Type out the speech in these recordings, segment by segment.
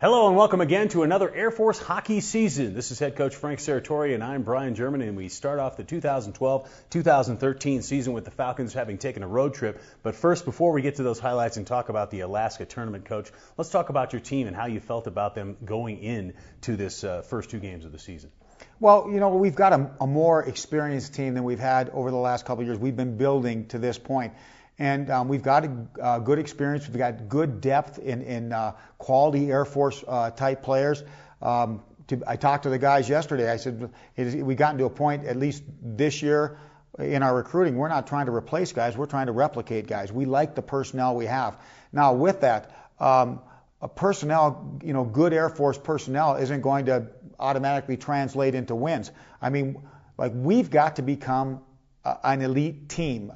Hello and welcome again to another Air Force hockey season. This is head coach Frank Serratore and I'm Brian German, and we start off the 2012-2013 season with the Falcons having taken a road trip. But first, before we get to those highlights and talk about the Alaska tournament, coach, let's talk about your team and how you felt about them going into this first two games of the season. Well, you know, we've got a more experienced team than we've had over the last couple of years. We've been building to this point. And we've got a good experience. We've got good depth in quality Air Force type players. I talked to the guys yesterday. I said, we gotten to a point, at least this year in our recruiting, we're not trying to replace guys. We're trying to replicate guys. We like the personnel we have. Now, with that, personnel, you know, good Air Force personnel isn't going to automatically translate into wins. I mean, like, we've got to become an elite team.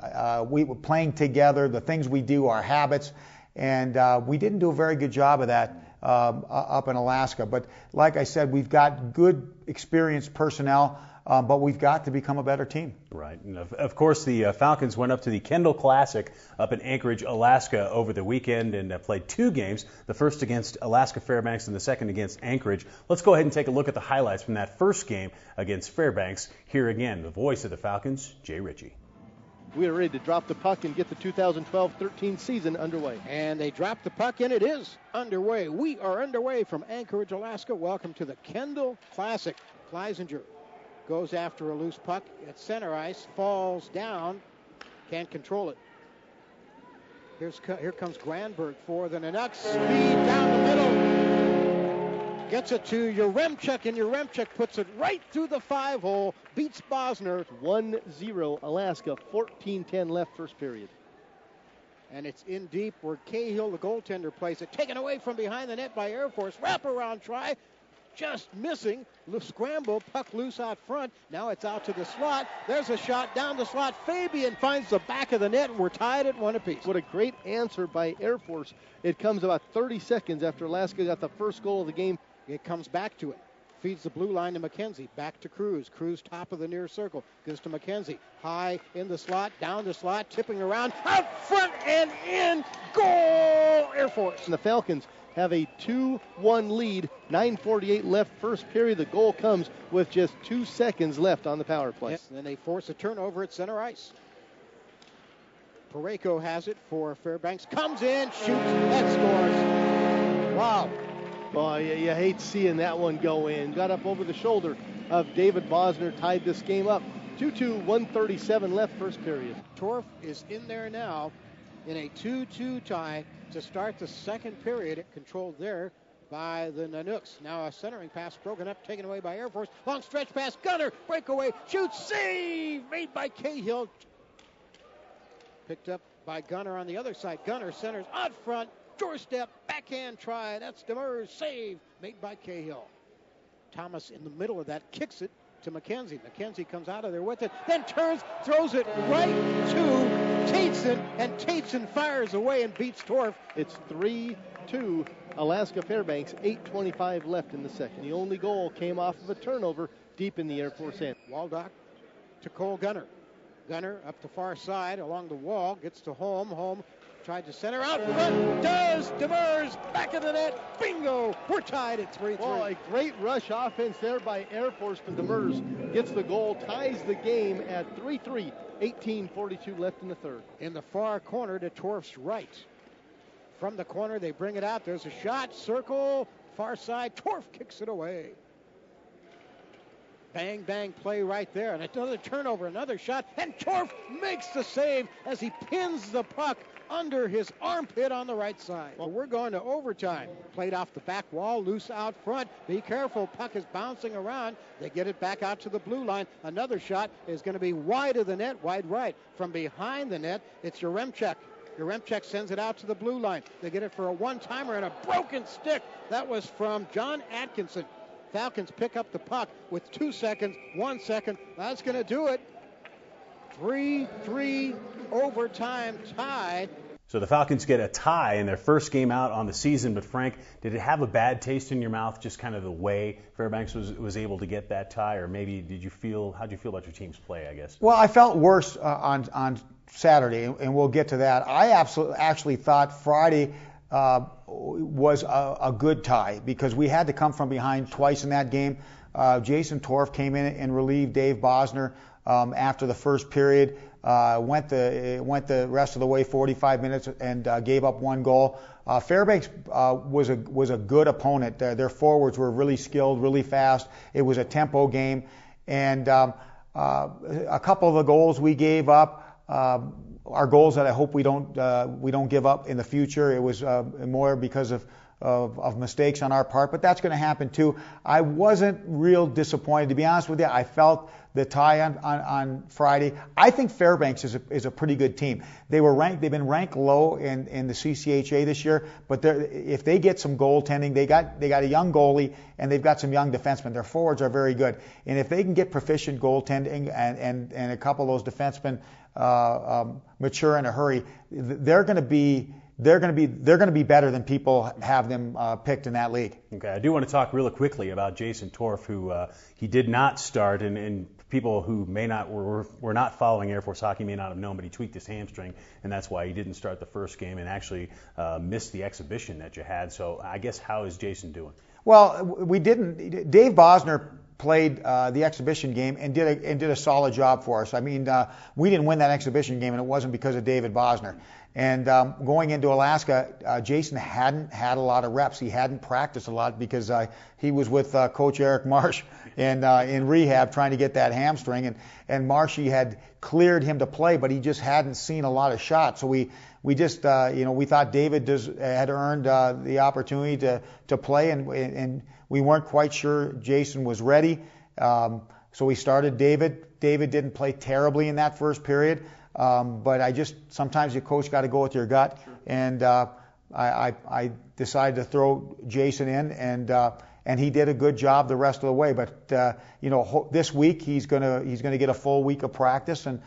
We were playing together, the things we do, our habits, and we didn't do a very good job of that up in Alaska. But like I said, we've got good, experienced personnel, but we've got to become a better team. Right. And of course, the Falcons went up to the Kendall Classic up in Anchorage, Alaska over the weekend and played two games, the first against Alaska Fairbanks and the second against Anchorage. Let's go ahead and take a look at the highlights from that first game against Fairbanks. Here again, the voice of the Falcons, Jay Ritchie. We are ready to drop the puck and get the 2012-13 season underway. And they drop the puck, and it is underway. We are underway from Anchorage, Alaska. Welcome to the Kendall Classic. Kleisinger goes after a loose puck at center ice, falls down, can't control it. Here comes Granberg for the Canucks. Speed down the middle. Gets it to Yaremchuk, and Yaremchuk puts it right through the 5-hole. Beats Bosner. 1-0 Alaska, 14:10 left first period. And it's in deep where Cahill, the goaltender, plays it. Taken away from behind the net by Air Force. Wraparound try. Just missing. Scramble, puck loose out front. Now it's out to the slot. There's a shot down the slot. Fabian finds the back of the net, and we're tied at one apiece. What a great answer by Air Force. It comes about 30 seconds after Alaska got the first goal of the game. It comes back to it. Feeds the blue line to Mackenzie. Back to Cruz. Cruz top of the near circle. Gives to Mackenzie. High in the slot. Down the slot. Tipping around. Out front and in. Goal! Air Force. And the Falcons have a 2-1 lead. 9:48 left first period. The goal comes with just 2 seconds left on the power play. Yes, and then they force a turnover at center ice. Parayko has it for Fairbanks. Comes in, shoots, and scores. Wow. Oh, you hate seeing that one go in. Got up over the shoulder of David Bosner, tied this game up. 2-2, 1:37 left first period. Torf is in there now in a 2-2 tie to start the second period. Controlled there by the Nanooks. Now a centering pass broken up, taken away by Air Force. Long stretch pass, Gunner, breakaway, shoots, save, made by Cahill. Picked up by Gunner on the other side. Gunner centers out front, doorstep, backhand try. That's Demers, save, made by Cahill. Thomas in the middle of that, kicks it to Mackenzie. Mackenzie comes out of there with it, then turns, throws it right to Tateson, and Tateson fires away and beats Torf. It's 3-2 Alaska Fairbanks, 8:25 left in the second. The only goal came off of a turnover deep in the Air Force end. Waldock to Cole Gunner. Gunner up the far side along the wall, gets to Holm. Holm tried to center out front, does. Demers back of the net, bingo, we're tied at 3-3. Oh, a great rush offense there by Air Force, and Demers gets the goal, ties the game at 3-3, 18:42 left in the third. In the far corner to Torf's right. From the corner, they bring it out. There's a shot, circle, far side. Torf kicks it away. Bang, bang play right there. And another turnover, another shot. And Torf makes the save as he pins the puck under his armpit on the right side. Well, we're going to overtime. Played off the back wall, loose out front. Be careful, puck is bouncing around. They get it back out to the blue line. Another shot is going to be wide of the net, wide right. From behind the net, it's Yaremchuk. Yaremchuk sends it out to the blue line. They get it for a one-timer and a broken stick. That was from John Atkinson. Falcons pick up the puck with 2 seconds, 1 second. That's going to do it. 3-3 overtime tie. So the Falcons get a tie in their first game out on the season. But Frank, did it have a bad taste in your mouth, just kind of the way Fairbanks was able to get that tie? Or maybe how'd you feel about your team's play, I guess? Well, I felt worse on Saturday, and we'll get to that. I actually thought Friday was a good tie because we had to come from behind twice in that game. Jason Torf came in and relieved Dave Bosner after the first period. Went the rest of the way 45 minutes and gave up one goal. Fairbanks was a good opponent. Their forwards were really skilled, really fast. It was a tempo game, and a couple of the goals we gave up are goals that I hope we don't give up in the future. It was more because of mistakes on our part, but that's going to happen too. I wasn't real disappointed, to be honest with you. I felt the tie on Friday. I think Fairbanks is a pretty good team. They've been ranked low in the CCHA this year, but if they get some goaltending, they got a young goalie and they've got some young defensemen. Their forwards are very good, and if they can get proficient goaltending and a couple of those defensemen mature in a hurry, they're going to be better than people have them picked in that league. Okay, I do want to talk really quickly about Jason Torf, who he did not start, and people who were not following Air Force hockey may not have known, but he tweaked his hamstring, and that's why he didn't start the first game and actually missed the exhibition that you had. So I guess, how is Jason doing? Well, we didn't. Dave Bosner played the exhibition game and did a solid job for us. I mean, we didn't win that exhibition game, and it wasn't because of David Bosner. And going into Alaska, Jason hadn't had a lot of reps. He hadn't practiced a lot because he was with Coach Eric Marsh and in rehab trying to get that hamstring. And Marshy had cleared him to play, but he just hadn't seen a lot of shots. So we just we thought David had earned the opportunity to play, and we weren't quite sure Jason was ready. So we started David. David didn't play terribly in that first period. But sometimes your coach got to go with your gut, and I decided to throw Jason in, and he did a good job the rest of the way. But this week he's gonna get a full week of practice, and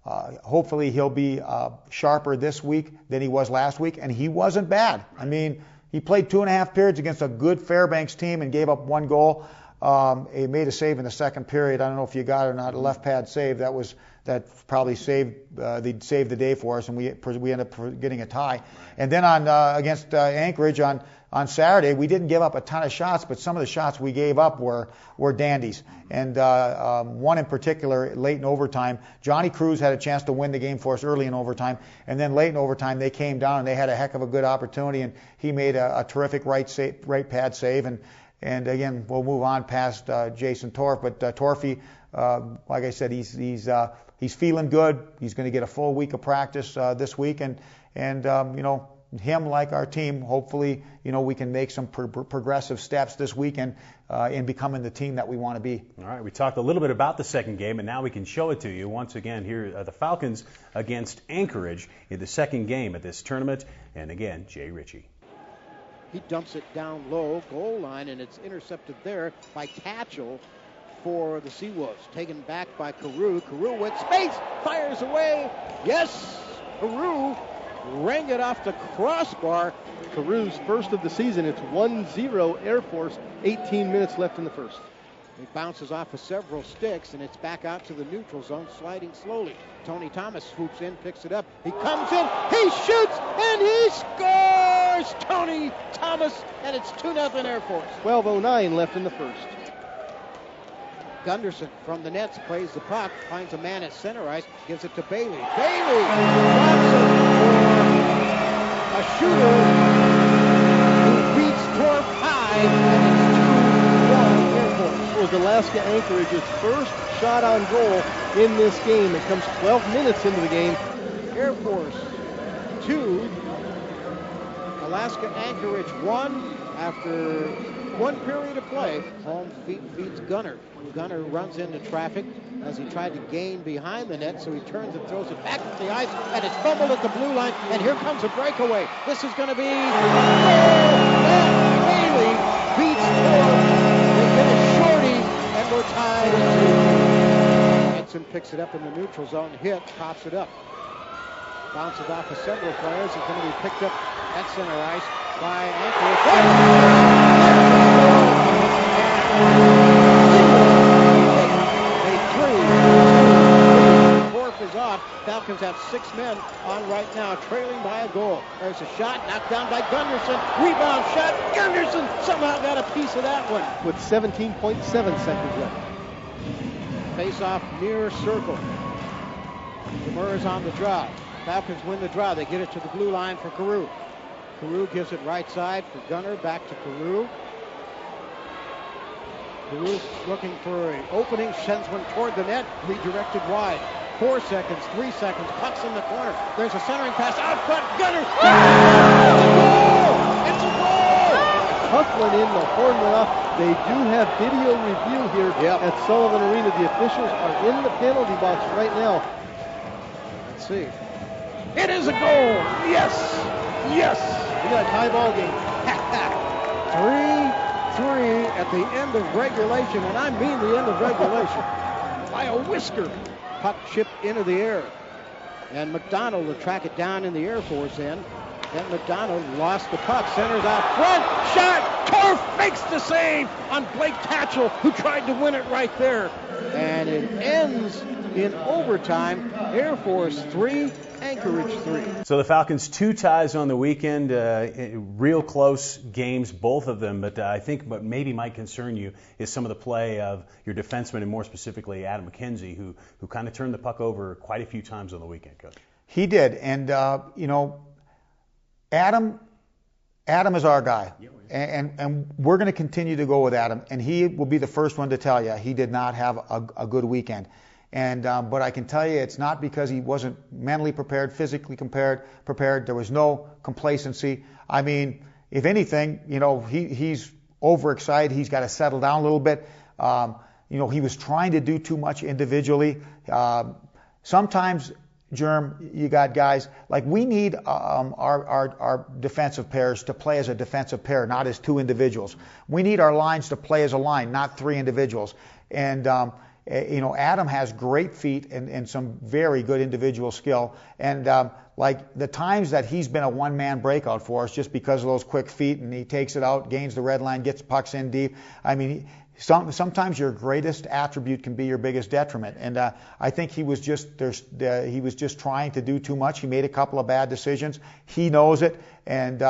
hopefully he'll be sharper this week than he was last week. And he wasn't bad. I mean, he played 2.5 periods against a good Fairbanks team and gave up one goal. He made a save in the second period. I don't know if you got it or not. A left pad save that probably saved the day for us, and we ended up getting a tie. And then against Anchorage on Saturday, we didn't give up a ton of shots, but some of the shots we gave up were dandies. And one in particular, late in overtime, Johnny Cruz had a chance to win the game for us early in overtime, and then late in overtime they came down and they had a heck of a good opportunity, and he made a terrific right pad save. And again, we'll move on past Jason Torf, but Torfy, like I said, he's feeling good. He's going to get a full week of practice this week, and him, like our team, hopefully we can make some progressive steps this weekend in becoming the team that we want to be. All right, we talked a little bit about the second game, and now we can show it to you once again. Here are the Falcons against Anchorage in the second game at this tournament, and again, Jay Ritchie. He dumps it down low, goal line, and it's intercepted there by Tatchell for the Seawolves. Taken back by Carew. Carew with space, fires away. Yes, Carew rang it off the crossbar. Carew's first of the season. It's 1-0 Air Force. 18 minutes left in the first. He bounces off of several sticks, and it's back out to the neutral zone, sliding slowly. Tony Thomas swoops in, picks it up. He comes in, he shoots, and he scores! Tony Thomas, and it's 2-0 Air Force. 12:09 left in the first. Gunderson from the nets plays the puck, finds a man at center ice, gives it to Bailey. Bailey drops it for a shooter who beats Torf high, and it's 2-1 Air Force. It was Alaska Anchorage's first shot on goal in this game. It comes 12 minutes into the game. Air Force 2, Alaska Anchorage 1 after one period of play. Holmes beats Gunner. Gunner runs into traffic as he tried to gain behind the net, so he turns and throws it back to the ice, and it's fumbled at the blue line, and here comes a breakaway. This is going to be Bailey beats Torf. They get a shorty, and we're tied at 2. Henson picks it up in the neutral zone, hit, pops it up. Bounces off of several players. It's going to be picked up at center ice by Anchorage. Torf is off. That Falcons have 6 men on right now, trailing by a goal. There's a shot, knocked down by Gunderson. Rebound shot. Gunderson somehow got a piece of that one. With 17.7 seconds left. Face-off near circle. Demers on the draw. Falcons win the draw. They get it to the blue line for Carew. Carew gives it right side for Gunner. Back to Carew. Carew looking for an opening. Sends one toward the net. Redirected wide. 4 seconds, 3 seconds. Puck's in the corner. There's a centering pass out front. Gunner. It's a goal! Puck went in, the horn went off. They do have video review here at Sullivan Arena. The officials are in the penalty box right now. Let's see. It is a goal! Yes! Yes! We got a tie ball game. 3-3 at the end of regulation, and I mean the end of regulation. By a whisker. Puck chipped into the air. And McDonald will track it down in the Air Force end. Then McDonald lost the puck. Centers out front. Shot! Torf fakes the save on Blake Tatchell, who tried to win it right there. And it ends in overtime. Air Force 3, Anchorage 3. So the Falcons 2 ties on the weekend, real close games, both of them. But I think what maybe might concern you is some of the play of your defenseman, and more specifically Adam Mackenzie, who kind of turned the puck over quite a few times on the weekend, Coach. He did, and Adam is our guy, and we're going to continue to go with Adam, and he will be the first one to tell you he did not have a good weekend. And but I can tell you it's not because he wasn't mentally prepared, physically prepared. There was no complacency. I mean, if anything, he's overexcited. He's got to settle down a little bit. He was trying to do too much individually. Sometimes, Germ, you got guys like we need our defensive pairs to play as a defensive pair, not as 2 individuals. We need our lines to play as a line, not 3 individuals. And Adam has great feet and some very good individual skill. And like the times that he's been a one-man breakout for us just because of those quick feet, and he takes it out, gains the red line, gets pucks in deep. I mean, sometimes your greatest attribute can be your biggest detriment. And I think he was just trying to do too much. He made a couple of bad decisions. He knows it. And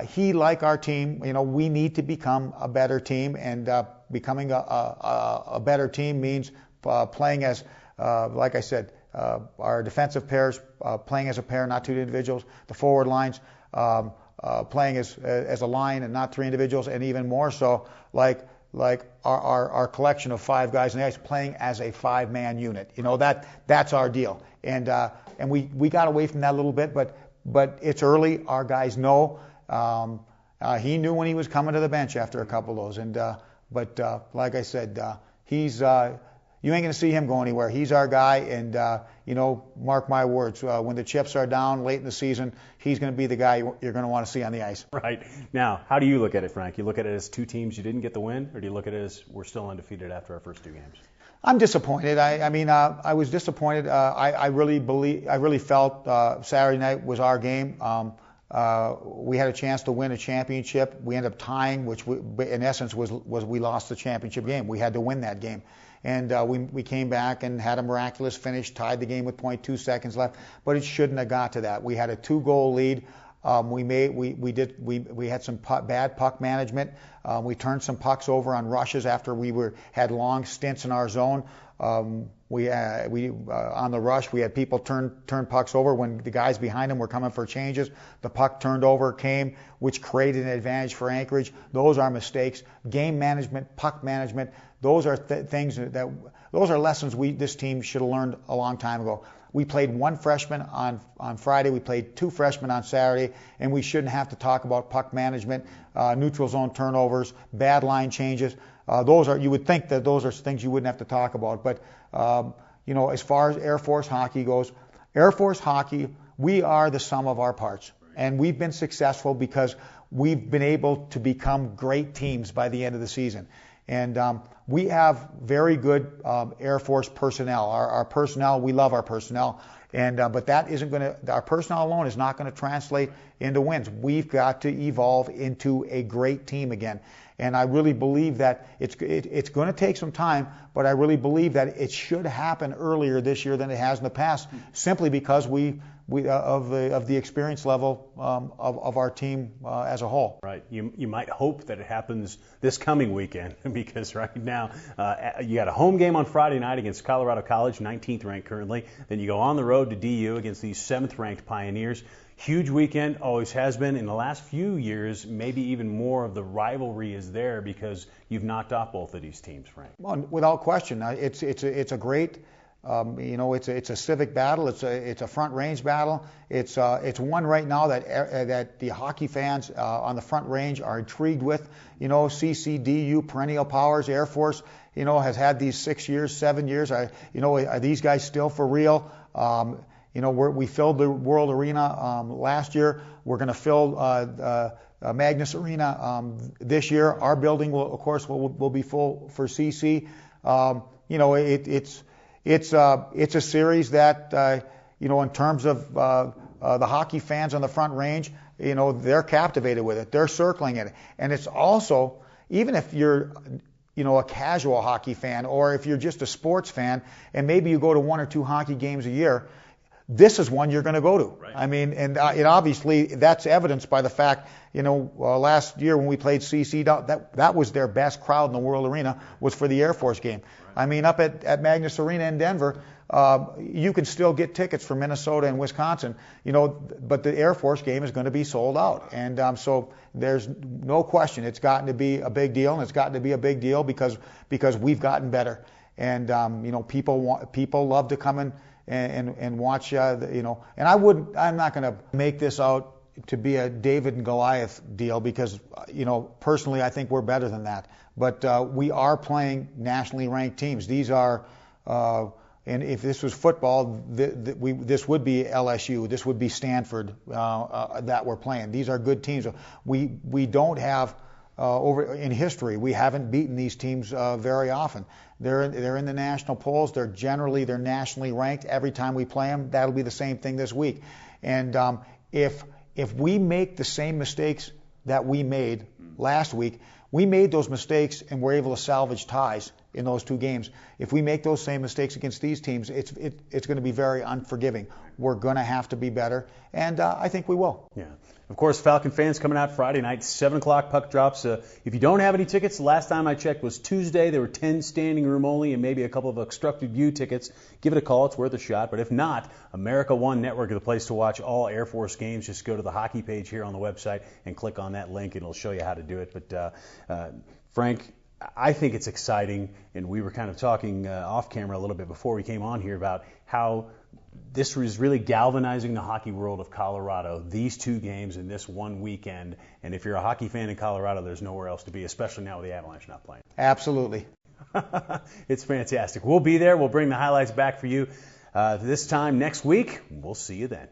he, like our team, we need to become a better team, and becoming a better team means playing as, like I said, our defensive pairs playing as a pair, not 2 individuals. The forward lines playing as a line and not 3 individuals, and even more so, like our collection of 5 guys in the ice playing as a 5-man unit. That's our deal. And we got away from that a little bit, but it's early. Our guys know. He knew when he was coming to the bench after a couple of those. And but like I said, he's you ain't going to see him go anywhere. He's our guy, and mark my words, when the chips are down late in the season, he's going to be the guy you're going to want to see on the ice. Right. Now, how do you look at it, Frank? You look at it as 2 teams you didn't get the win, or do you look at it as we're still undefeated after our first 2 games? I'm disappointed. I was disappointed. I really felt Saturday night was our game. We had a chance to win a championship. We ended up tying, which in essence was we lost the championship game. We had to win that game. And we came back and had a miraculous finish, tied the game with 0.2 seconds left, but it shouldn't have got to that. We had a 2-goal lead. We had some bad puck management. We turned some pucks over on rushes after we had long stints in our zone. On the rush, we had people turn pucks over when the guys behind them were coming for changes. The puck turned over came, which created an advantage for Anchorage. Those are mistakes. Game management, puck management, those are those are lessons this team should have learned a long time ago. We played 1 freshman on Friday. We played 2 freshmen on Saturday, and we shouldn't have to talk about puck management, neutral zone turnovers, bad line changes. You would think that those are things you wouldn't have to talk about. But as far as Air Force hockey goes, Air Force hockey, we are the sum of our parts, and we've been successful because we've been able to become great teams by the end of the season. And we have very good Air Force personnel. Our personnel, we love our personnel. But that isn't going to, our personnel alone is not going to translate into wins. We've got to evolve into a great team again. And I really believe that it's going to take some time, but I really believe that it should happen earlier this year than it has in the past, simply because of the experience level of our team as a whole. Right. You might hope that it happens this coming weekend, because right now you got a home game on Friday night against Colorado College, 19th ranked currently. Then you go on the road to DU against these 7th ranked Pioneers. Huge weekend, always has been. In the last few years, maybe even more of the rivalry is there because you've knocked off both of these teams, Frank. Well, without question, it's a great. It's a civic battle. It's a front range battle. It's one right now that the hockey fans on the front range are intrigued with. CCDU, perennial powers, Air Force, has had these 6 years, 7 years. Are these guys still for real? We filled the World Arena last year. We're going to fill Magnus Arena this year. Our building will be full for CC. It's a series that in terms of the hockey fans on the front range, they're captivated with it. They're circling it, and it's also, even if you're a casual hockey fan, or if you're just a sports fan and maybe you go to 1 or 2 hockey games a year, this is one you're going to go to. Right. I mean, and obviously that's evidenced by the fact, last year when we played CC, that was their best crowd in the World Arena, was for the Air Force game. Right. I mean, up at Magnus Arena in Denver, you can still get tickets for Minnesota and Wisconsin, but the Air Force game is going to be sold out. And so there's no question it's gotten to be a big deal, and it's gotten to be a big deal because we've gotten better. And, people love to come in and watch, and I'm not going to make this out to be a David and Goliath deal, because, personally I think we're better than that. But we are playing nationally ranked teams. These are, and if this was football, this would be LSU, this would be Stanford that we're playing. These are good teams. We don't have, in history, we haven't beaten these teams very often. They're in the national polls. They're nationally ranked every time we play them. That'll be the same thing this week. And if we make the same mistakes that we made last week, we made those mistakes and we're able to salvage ties in those 2 games. If we make those same mistakes against these teams, it's going to be very unforgiving. We're going to have to be better, and I think we will. Yeah. Of course, Falcon fans coming out Friday night, 7 o'clock puck drops. If you don't have any tickets, the last time I checked was Tuesday. There were 10 standing room only and maybe a couple of obstructed view tickets. Give it a call. It's worth a shot. But if not, America One Network is the place to watch all Air Force games. Just go to the hockey page here on the website and click on that link, and it'll show you how to do it. But, Frank, I think it's exciting, and we were kind of talking off camera a little bit before we came on here about how this was really galvanizing the hockey world of Colorado, these 2 games in this one weekend. And if you're a hockey fan in Colorado, there's nowhere else to be, especially now with the Avalanche not playing. Absolutely. It's fantastic. We'll be there. We'll bring the highlights back for you this time next week. We'll see you then.